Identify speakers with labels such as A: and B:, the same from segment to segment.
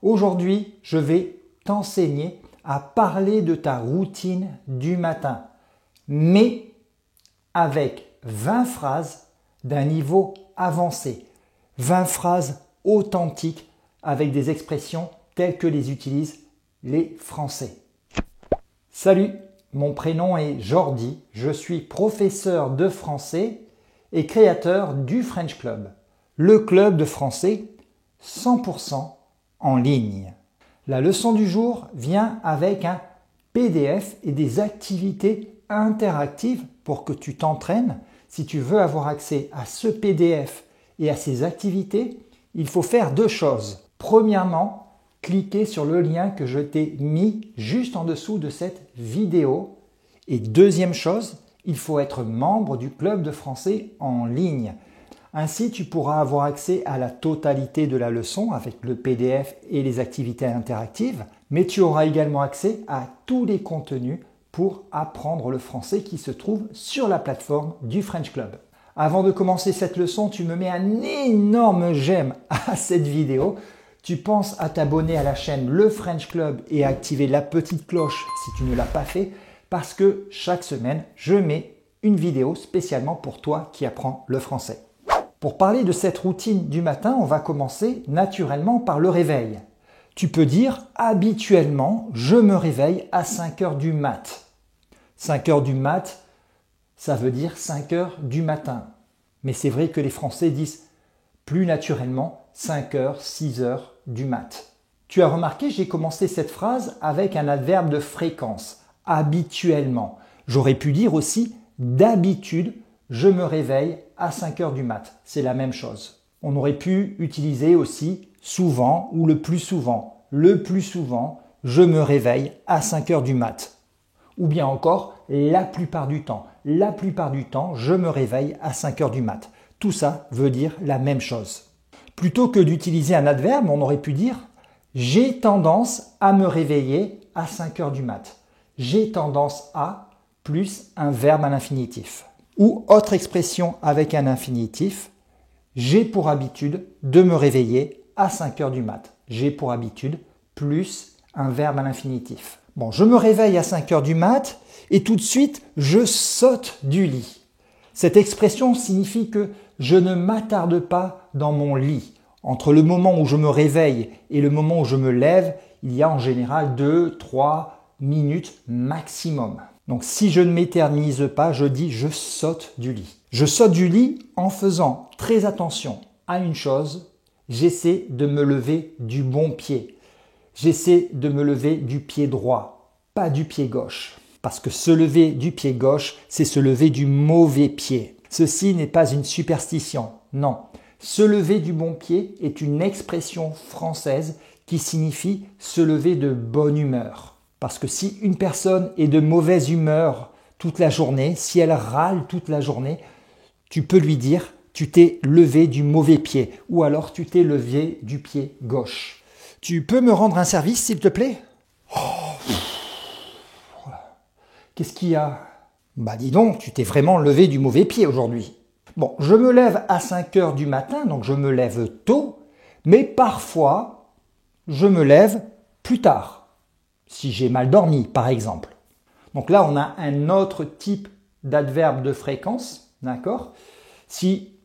A: Aujourd'hui, je vais t'enseigner à parler de ta routine du matin, mais avec 20 phrases d'un niveau avancé, 20 phrases authentiques avec des expressions telles que les utilisent les Français. Salut, mon prénom est Jordi, je suis professeur de français et créateur du French Club, le club de français 100% en ligne. La leçon du jour vient avec un PDF et des activités interactives pour que tu t'entraînes. Si tu veux avoir accès à ce PDF et à ces activités, il faut faire deux choses. Premièrement, cliquez sur le lien que je t'ai mis juste en dessous de cette vidéo. Et deuxième chose, il faut être membre du club de français en ligne. Ainsi, tu pourras avoir accès à la totalité de la leçon avec le PDF et les activités interactives, mais tu auras également accès à tous les contenus pour apprendre le français qui se trouvent sur la plateforme du French Club. Avant de commencer cette leçon, tu me mets un énorme j'aime à cette vidéo. Tu penses à t'abonner à la chaîne Le French Club et à activer la petite cloche si tu ne l'as pas fait, parce que chaque semaine, je mets une vidéo spécialement pour toi qui apprends le français. Pour parler de cette routine du matin, on va commencer naturellement par le réveil. Tu peux dire habituellement, je me réveille à 5 heures du mat. 5 heures du mat, ça veut dire 5 heures du matin. Mais c'est vrai que les Français disent plus naturellement 5 heures, 6 heures du mat. Tu as remarqué, j'ai commencé cette phrase avec un adverbe de fréquence, habituellement. J'aurais pu dire aussi d'habitude, je me réveille à 5 heures du mat. C'est la même chose. On aurait pu utiliser aussi souvent ou le plus souvent. Le plus souvent, je me réveille à 5 heures du mat. Ou bien encore, la plupart du temps. La plupart du temps, je me réveille à 5 heures du mat. Tout ça veut dire la même chose. Plutôt que d'utiliser un adverbe, on aurait pu dire j'ai tendance à me réveiller à 5 heures du mat. J'ai tendance à plus un verbe à l'infinitif. Ou autre expression avec un infinitif, j'ai pour habitude de me réveiller à 5 heures du mat. J'ai pour habitude plus un verbe à l'infinitif. Bon, je me réveille à 5 heures du mat et tout de suite, je saute du lit. Cette expression signifie que je ne m'attarde pas dans mon lit. Entre le moment où je me réveille et le moment où je me lève, il y a en général 2-3 minutes maximum. Donc si je ne m'éternise pas, je dis je saute du lit. Je saute du lit en faisant très attention à une chose, j'essaie de me lever du bon pied. J'essaie de me lever du pied droit, pas du pied gauche. Parce que se lever du pied gauche, c'est se lever du mauvais pied. Ceci n'est pas une superstition, non. Se lever du bon pied est une expression française qui signifie se lever de bonne humeur. Parce que si une personne est de mauvaise humeur toute la journée, si elle râle toute la journée, tu peux lui dire tu t'es levé du mauvais pied ou alors tu t'es levé du pied gauche. Tu peux me rendre un service s'il te plaît? Qu'est-ce qu'il y a? Bah dis donc, tu t'es vraiment levé du mauvais pied aujourd'hui. Bon, je me lève à 5 heures du matin, donc je me lève tôt, mais parfois je me lève plus tard. Si j'ai mal dormi, par exemple. Donc là, on a un autre type d'adverbe de fréquence, d'accord? Si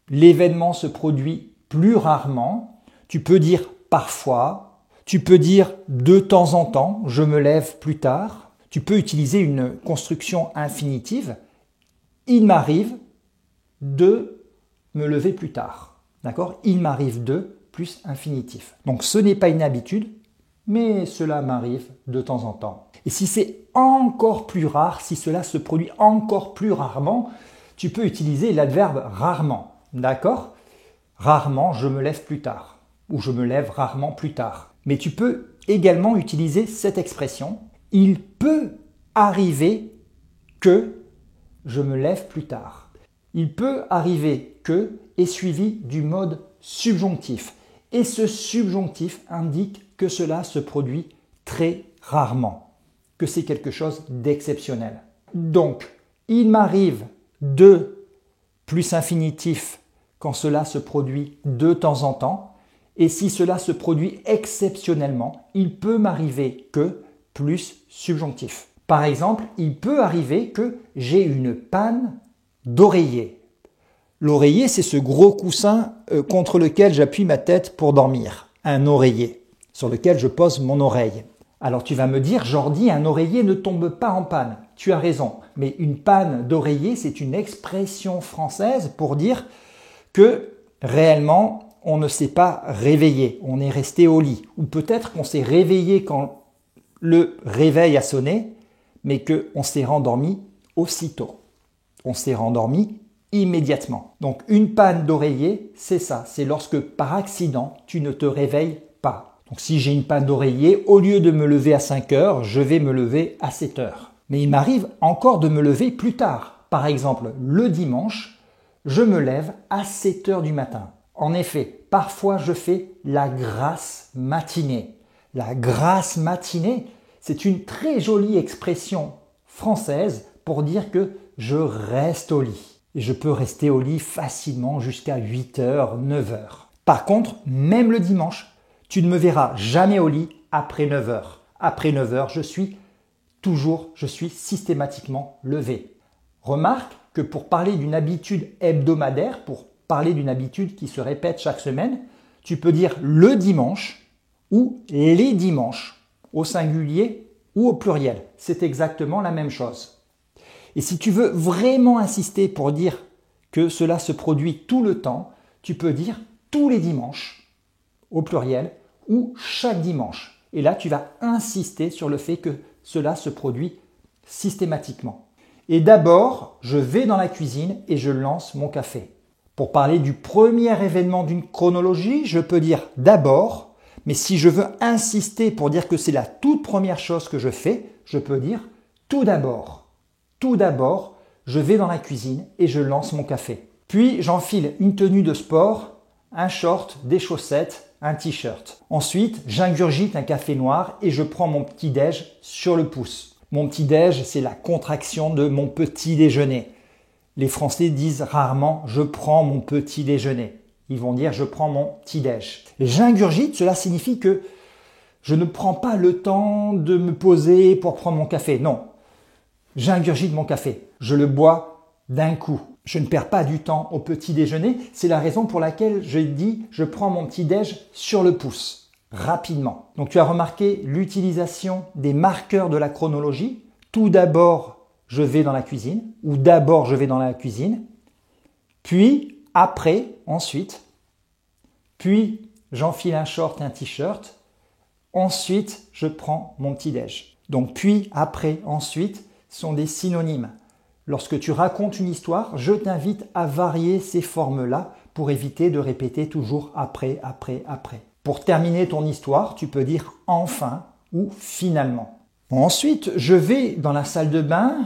A: l'événement se produit plus rarement, tu peux dire parfois, tu peux dire de temps en temps, je me lève plus tard. Tu peux utiliser une construction infinitive. Il m'arrive de me lever plus tard, d'accord? Il m'arrive de plus infinitif. Donc ce n'est pas une habitude, mais cela m'arrive de temps en temps. Et si c'est encore plus rare, si cela se produit encore plus rarement, tu peux utiliser l'adverbe rarement. D'accord? Rarement, je me lève plus tard. Ou je me lève rarement plus tard. Mais tu peux également utiliser cette expression. Il peut arriver que je me lève plus tard. Il peut arriver que est suivi du mode subjonctif. Et ce subjonctif indique que cela se produit très rarement, que c'est quelque chose d'exceptionnel. Donc, il m'arrive de plus infinitif quand cela se produit de temps en temps, Et si cela se produit exceptionnellement, il peut m'arriver que plus subjonctif. Par exemple, il peut arriver que j'ai une panne d'oreiller. L'oreiller, c'est ce gros coussin contre lequel j'appuie ma tête pour dormir. Un oreiller, sur lequel je pose mon oreille. Alors tu vas me dire, Jordi, un oreiller ne tombe pas en panne. Tu as raison, mais une panne d'oreiller, c'est une expression française pour dire que réellement, on ne s'est pas réveillé, on est resté au lit. Ou peut-être qu'on s'est réveillé quand le réveil a sonné, mais qu'on s'est rendormi aussitôt. On s'est rendormi immédiatement. Donc une panne d'oreiller, c'est ça, c'est lorsque par accident, tu ne te réveilles pas. Donc si j'ai une panne d'oreiller, au lieu de me lever à 5 heures, je vais me lever à 7 heures. Mais il m'arrive encore de me lever plus tard. Par exemple, le dimanche, je me lève à 7 heures du matin. En effet, parfois je fais la grasse matinée. La grasse matinée, c'est une très jolie expression française pour dire que je reste au lit. Et je peux rester au lit facilement jusqu'à 8 heures, 9 heures. Par contre, même le dimanche, tu ne me verras jamais au lit après 9 heures. Après 9 heures, je suis systématiquement levé. Remarque que pour parler d'une habitude hebdomadaire, pour parler d'une habitude qui se répète chaque semaine, tu peux dire le dimanche ou les dimanches, au singulier ou au pluriel. C'est exactement la même chose. Et si tu veux vraiment insister pour dire que cela se produit tout le temps, tu peux dire tous les dimanches, au pluriel, ou chaque dimanche. Et là, tu vas insister sur le fait que cela se produit systématiquement. Et d'abord, je vais dans la cuisine et je lance mon café. Pour parler du premier événement d'une chronologie, je peux dire d'abord, mais si je veux insister pour dire que c'est la toute première chose que je fais, je peux dire tout d'abord. Tout d'abord, je vais dans la cuisine et je lance mon café. Puis, j'enfile une tenue de sport, un short, des chaussettes, un t-shirt. Ensuite, j'ingurgite un café noir et je prends mon petit-déj sur le pouce. Mon petit-déj, c'est la contraction de mon petit déjeuner. Les Français disent rarement « je prends mon petit déjeuner ». Ils vont dire « je prends mon petit-déj ». J'ingurgite, cela signifie que je ne prends pas le temps de me poser pour prendre mon café. Non, j'ingurgite mon café. Je le bois d'un coup. Je ne perds pas du temps au petit déjeuner. C'est la raison pour laquelle je dis « je prends mon petit-déj sur le pouce ». Rapidement. Donc tu as remarqué l'utilisation des marqueurs de la chronologie. Tout d'abord, je vais dans la cuisine, ou d'abord je vais dans la cuisine, puis après, ensuite, puis j'enfile un short et un t-shirt, ensuite je prends mon petit-déj. Donc puis, après, ensuite sont des synonymes. Lorsque tu racontes une histoire, je t'invite à varier ces formes-là pour éviter de répéter toujours après, après, après. Pour terminer ton histoire, tu peux dire enfin ou finalement. Ensuite, je vais dans la salle de bain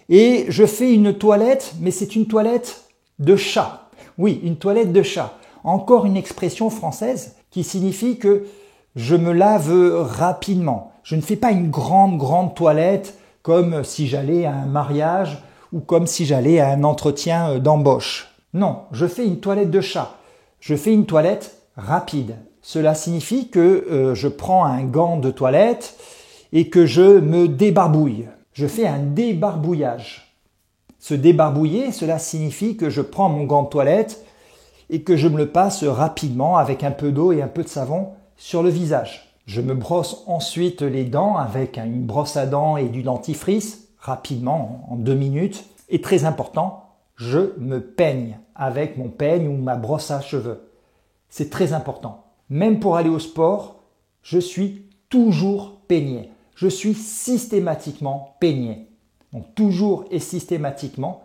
A: et je fais une toilette, mais c'est une toilette de chat. Oui, une toilette de chat. Encore une expression française qui signifie que je me lave rapidement. Je ne fais pas une grande toilette comme si j'allais à un mariage ou comme si j'allais à un entretien d'embauche. Non, je fais une toilette de chat. Je fais une toilette rapide. Cela signifie que je prends un gant de toilette et que je me débarbouille. Je fais un débarbouillage. Se débarbouiller, cela signifie que je prends mon gant de toilette et que je me le passe rapidement avec un peu d'eau et un peu de savon sur le visage. Je me brosse ensuite les dents avec une brosse à dents et du dentifrice, rapidement, en 2 minutes. Et très important, je me peigne avec mon peigne ou ma brosse à cheveux. C'est très important. Même pour aller au sport, je suis toujours peigné. Je suis systématiquement peigné. Donc toujours et systématiquement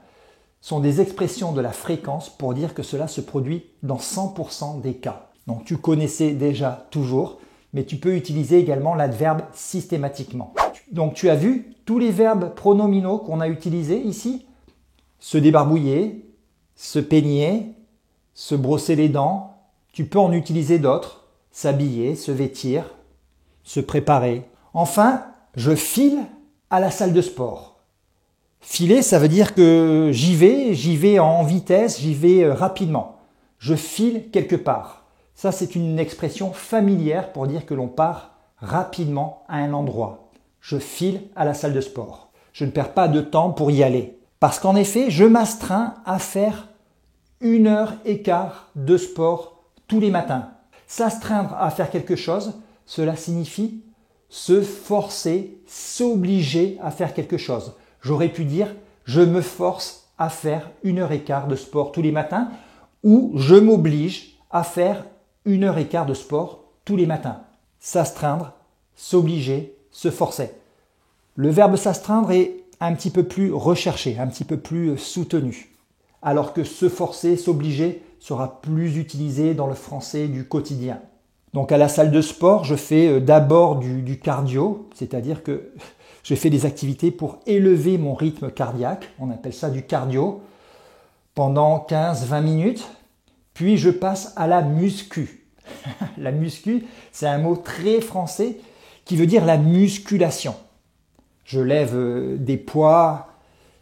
A: sont des expressions de la fréquence pour dire que cela se produit dans 100% des cas. Donc tu connaissais déjà toujours, mais tu peux utiliser également l'adverbe systématiquement. Donc tu as vu tous les verbes pronominaux qu'on a utilisés ici? Se débarbouiller, se peigner, se brosser les dents. Tu peux en utiliser d'autres, s'habiller, se vêtir, se préparer. Enfin, je file à la salle de sport. Filer, ça veut dire que j'y vais en vitesse, j'y vais rapidement. Je file quelque part. Ça, c'est une expression familière pour dire que l'on part rapidement à un endroit. Je file à la salle de sport. Je ne perds pas de temps pour y aller. Parce qu'en effet, je m'astreins à faire 1h15 de sport tous les matins. S'astreindre à faire quelque chose, cela signifie se forcer, s'obliger à faire quelque chose. J'aurais pu dire je me force à faire 1h15 de sport tous les matins ou je m'oblige à faire 1h15 de sport tous les matins. S'astreindre, s'obliger, se forcer. Le verbe s'astreindre est un petit peu plus recherché, un petit peu plus soutenu. Alors que se forcer, s'obliger sera plus utilisé dans le français du quotidien. Donc à la salle de sport, je fais d'abord du cardio, c'est-à-dire que je fais des activités pour élever mon rythme cardiaque, on appelle ça du cardio, pendant 15-20 minutes, puis je passe à la muscu. La muscu, c'est un mot très français qui veut dire la musculation. Je lève des poids,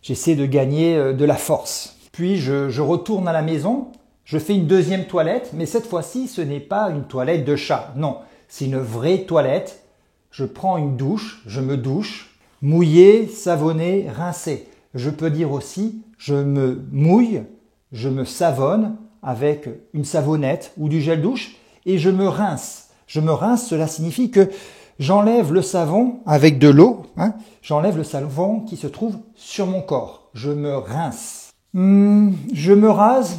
A: j'essaie de gagner de la force. Puis je retourne à la maison, je fais une deuxième toilette, mais cette fois-ci, ce n'est pas une toilette de chat. Non, c'est une vraie toilette. Je prends une douche, je me douche, mouillé, savonné, rincé. Je peux dire aussi, je me mouille, je me savonne avec une savonnette ou du gel douche et je me rince. Je me rince, cela signifie que j'enlève le savon avec de l'eau, j'enlève le savon qui se trouve sur mon corps. Je me rince. Je me rase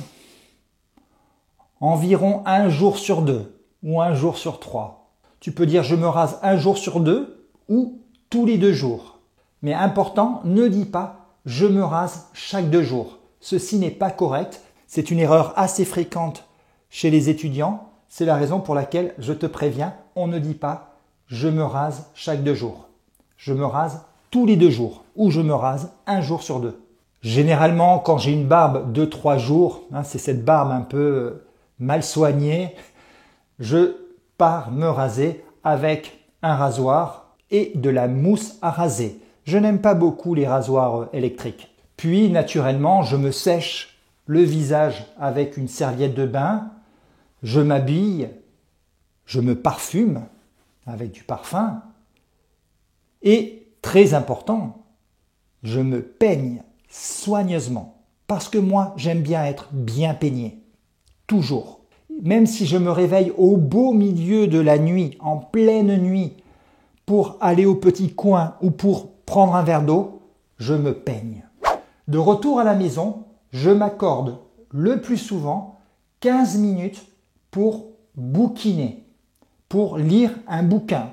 A: environ 1 jour sur 2 ou 1 jour sur 3. Tu peux dire je me rase 1 jour sur 2 ou tous les 2 jours. Mais important, ne dis pas je me rase chaque 2 jours. Ceci n'est pas correct. C'est une erreur assez fréquente chez les étudiants. C'est la raison pour laquelle je te préviens, on ne dit pas je me rase chaque 2 jours. Je me rase tous les 2 jours ou je me rase 1 jour sur 2. Généralement, quand j'ai une barbe de 3 jours, c'est cette barbe un peu mal soignée, je pars me raser avec un rasoir et de la mousse à raser. Je n'aime pas beaucoup les rasoirs électriques. Puis, naturellement, je me sèche le visage avec une serviette de bain, je m'habille, je me parfume avec du parfum et, très important, je me peigne soigneusement parce que moi, j'aime bien être bien peigné. Toujours. Même si je me réveille au beau milieu de la nuit, en pleine nuit, pour aller au petit coin ou pour prendre un verre d'eau, je me peigne. De retour à la maison, je m'accorde le plus souvent 15 minutes pour bouquiner, pour lire un bouquin.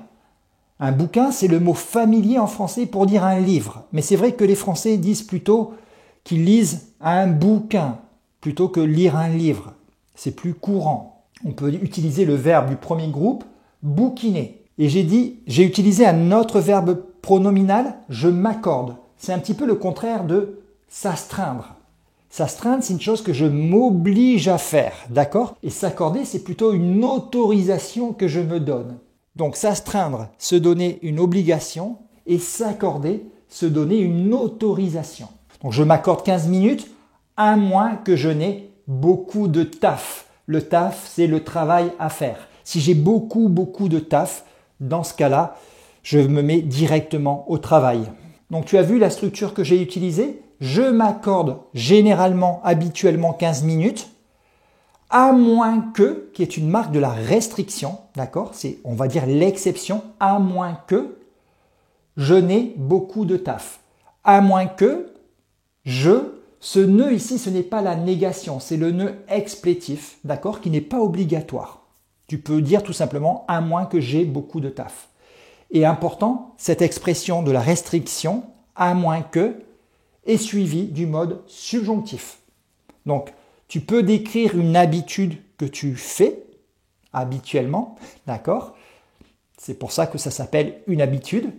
A: Un bouquin, c'est le mot familier en français pour dire un livre. Mais c'est vrai que les Français disent plutôt qu'ils lisent un bouquin plutôt que lire un livre. C'est plus courant. On peut utiliser le verbe du premier groupe, bouquiner. Et j'ai utilisé un autre verbe pronominal, je m'accorde. C'est un petit peu le contraire de s'astreindre. S'astreindre, c'est une chose que je m'oblige à faire, d'accord? Et s'accorder, c'est plutôt une autorisation que je me donne. Donc s'astreindre, se donner une obligation, et s'accorder, se donner une autorisation. Donc je m'accorde 15 minutes, à moins que je n'ai beaucoup de taf. Le taf, c'est le travail à faire. Si j'ai beaucoup de taf, dans ce cas-là, je me mets directement au travail. Donc tu as vu la structure que j'ai utilisée? Je m'accorde généralement, habituellement 15 minutes, à moins que, qui est une marque de la restriction, d'accord? C'est, on va dire l'exception, à moins que je n'ai beaucoup de taf. À moins que ce nœud ici, ce n'est pas la négation, c'est le nœud explétif, d'accord, qui n'est pas obligatoire. Tu peux dire tout simplement à moins que j'ai beaucoup de taf. Et important, cette expression de la restriction, à moins que, est suivie du mode subjonctif. Donc, tu peux décrire une habitude que tu fais habituellement, d'accord? C'est pour ça que ça s'appelle une habitude.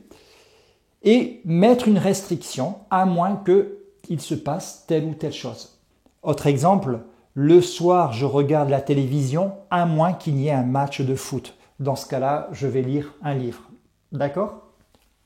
A: Et mettre une restriction, à moins que il se passe telle ou telle chose. Autre exemple, le soir, je regarde la télévision à moins qu'il y ait un match de foot. Dans ce cas-là, je vais lire un livre. D'accord?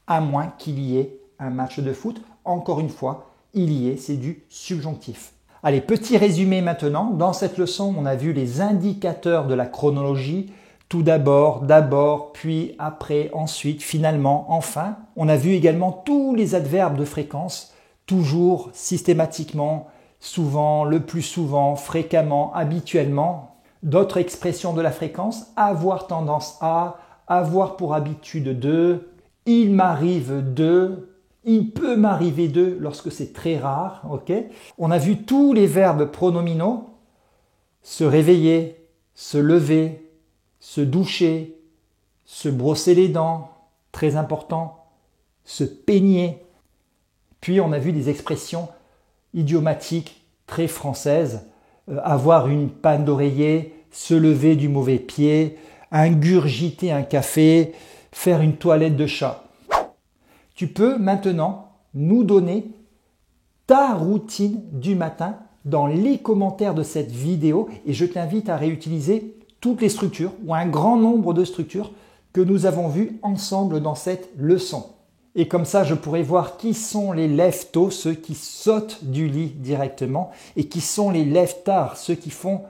A: À moins qu'il y ait un match de foot. Encore une fois, il y est, c'est du subjonctif. Allez, petit résumé maintenant. Dans cette leçon, on a vu les indicateurs de la chronologie. Tout d'abord, puis, après, ensuite, finalement, enfin. On a vu également tous les adverbes de fréquence. Toujours, systématiquement, souvent, le plus souvent, fréquemment, habituellement. D'autres expressions de la fréquence. Avoir tendance à, avoir pour habitude de, il m'arrive de, il peut m'arriver de lorsque c'est très rare. Okay. On a vu tous les verbes pronominaux. Se réveiller, se lever, se doucher, se brosser les dents, très important, se peigner. Puis on a vu des expressions idiomatiques très françaises, avoir une panne d'oreiller, se lever du mauvais pied, ingurgiter un café, faire une toilette de chat. Tu peux maintenant nous donner ta routine du matin dans les commentaires de cette vidéo et je t'invite à réutiliser toutes les structures ou un grand nombre de structures que nous avons vues ensemble dans cette leçon. Et comme ça, je pourrai voir qui sont les lève-tôt, ceux qui sautent du lit directement, et qui sont les lève-tard, ceux qui font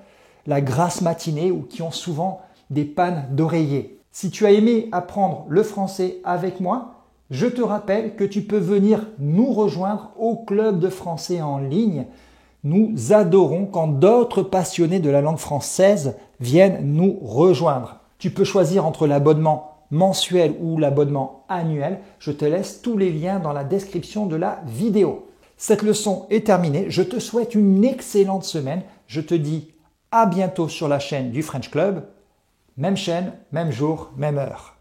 A: la grasse matinée ou qui ont souvent des pannes d'oreiller. Si tu as aimé apprendre le français avec moi, je te rappelle que tu peux venir nous rejoindre au club de français en ligne. Nous adorons quand d'autres passionnés de la langue française viennent nous rejoindre. Tu peux choisir entre l'abonnement mensuel ou l'abonnement annuel. Je te laisse tous les liens dans la description de la vidéo. Cette leçon est terminée. Je te souhaite une excellente semaine. Je te dis à bientôt sur la chaîne du French Club. Même chaîne, même jour, même heure.